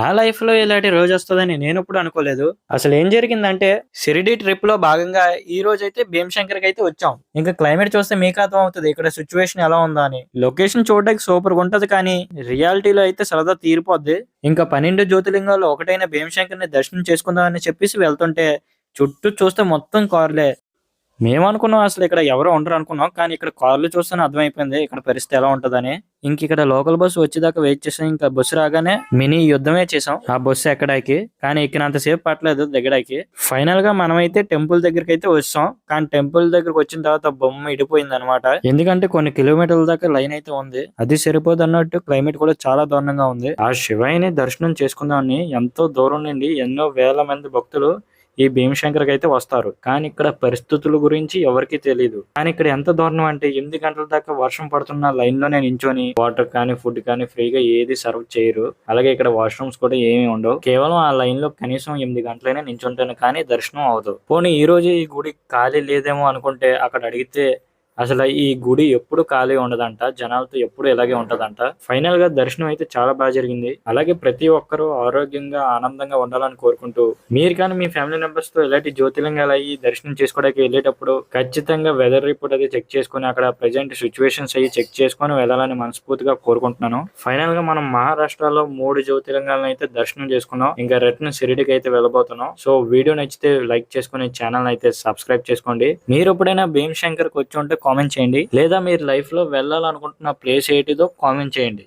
నా లైఫ్ లో ఇలాంటి రోజు వస్తుందని నేను ఎప్పుడు అనుకోలేదు. అసలు ఏం జరిగిందంటే షిరిడి ట్రిప్ లో భాగంగా ఈ రోజు అయితే భీమశంకర్ కి అయితే వచ్చాం. ఇంకా క్లైమేట్ చూస్తే మీకు అర్థం అవుతుంది ఇక్కడ సిచ్యువేషన్ ఎలా ఉందా అని. లొకేషన్ చూడడానికి సూపర్ గా ఉంటది కానీ రియాలిటీలో అయితే సరదా తీరిపోద్ది. ఇంకా 12 జ్యోతిర్లింగాల్లో ఒకటైన భీమశంకర్ ని దర్శనం చేసుకుందాం అని చెప్పేసి వెళ్తుంటే చుట్టూ చూస్తే మొత్తం కార్లే. మేమనుకున్నాం అసలు ఇక్కడ ఎవరు ఉండరు అనుకున్నాం. కానీ ఇక్కడ కార్లు చూస్తేనే అర్థమైపోయింది ఇక్కడ పరిస్థితి ఎలా ఉంటదని. ఇంక ఇక్కడ లోకల్ బస్సు వచ్చేదాకా వెయిట్ చేసాం. ఇంకా బస్సు రాగానే మినీ యుద్ధమే చేసాం ఆ బస్సు ఎక్కడానికి. కానీ ఎక్కినంత సేపు పట్టలేదు దిగడానికి. ఫైనల్ గా మనమైతే టెంపుల్ దగ్గరికి అయితే వచ్చాం. కానీ టెంపుల్ దగ్గరకు వచ్చిన తర్వాత బొమ్మ ఇడిపోయింది అనమాట. ఎందుకంటే కొన్ని కిలోమీటర్ల దాకా లైన్ అయితే ఉంది. అది సరిపోదు అన్నట్టు క్లైమేట్ కూడా చాలా దారుణంగా ఉంది. ఆ శివయ్యని దర్శనం చేసుకుందామని ఎంతో దూరం నుండి ఎన్నో వేల మంది భక్తులు ఈ భీమశంకర్కి అయితే వస్తారు. కానీ ఇక్కడ పరిస్థితుల గురించి ఎవరికి తెలియదు. కానీ ఇక్కడ ఎంత దారుణం అంటే 8 గంటల దాకా వర్షం పడుతున్న లైన్ లోనే నించొని వాటర్ కానీ ఫుడ్ కానీ ఫ్రీగా ఏది సర్వ్ చేయరు. అలాగే ఇక్కడ వాష్రూమ్స్ కూడా ఏమీ ఉండవు. కేవలం ఆ లైన్ లో కనీసం 8 గంటలైనా నించుంటాను కానీ దర్శనం అవదు. పోనీ ఈ రోజు ఈ గుడి ఖాళీ లేదేమో అనుకుంటే అక్కడ అడిగితే అసలు ఈ గుడి ఎప్పుడు ఖాళీ ఉండదంట. జనాలతో ఎప్పుడు ఇలాగే ఉంటదంట. ఫైనల్ గా దర్శనం అయితే చాలా బాగా జరిగింది. అలాగే ప్రతి ఒక్కరూ ఆరోగ్యంగా ఆనందంగా ఉండాలని కోరుకుంటూ మీరు కానీ మీ ఫ్యామిలీ మెంబర్స్ తో ఇలాంటి జ్యోతిర్లింగాలు అయ్యి దర్శనం చేసుకోవడానికి వెళ్ళేటప్పుడు ఖచ్చితంగా వెదర్ రిపోర్ట్ అది చెక్ చేసుకుని అక్కడ ప్రెసెంట్ సిచ్యువేషన్స్ అయ్యి చెక్ చేసుకుని వెళ్ళాలని మనస్ఫూర్తిగా కోరుకుంటున్నాను. ఫైనల్ గా మనం మహారాష్ట్రలో 3 జ్యోతిర్లింగాలను అయితే దర్శనం చేసుకున్నాం. ఇంకా రిటర్న్ షిరిడికి అయితే వెళ్ళబోతున్నాం. సో వీడియో నచ్చితే లైక్ చేసుకుని ఛానల్ అయితే సబ్స్క్రైబ్ చేసుకోండి. మీరు ఎప్పుడైనా భీమశంకర్ కి వచ్చి ఉంటే కామెంట్ చేయండి. లేదా మీరు లైఫ్ లో వెళ్ళాలనుకుంటున్న ప్లేస్ ఏంటిదో కామెంట్ చేయండి.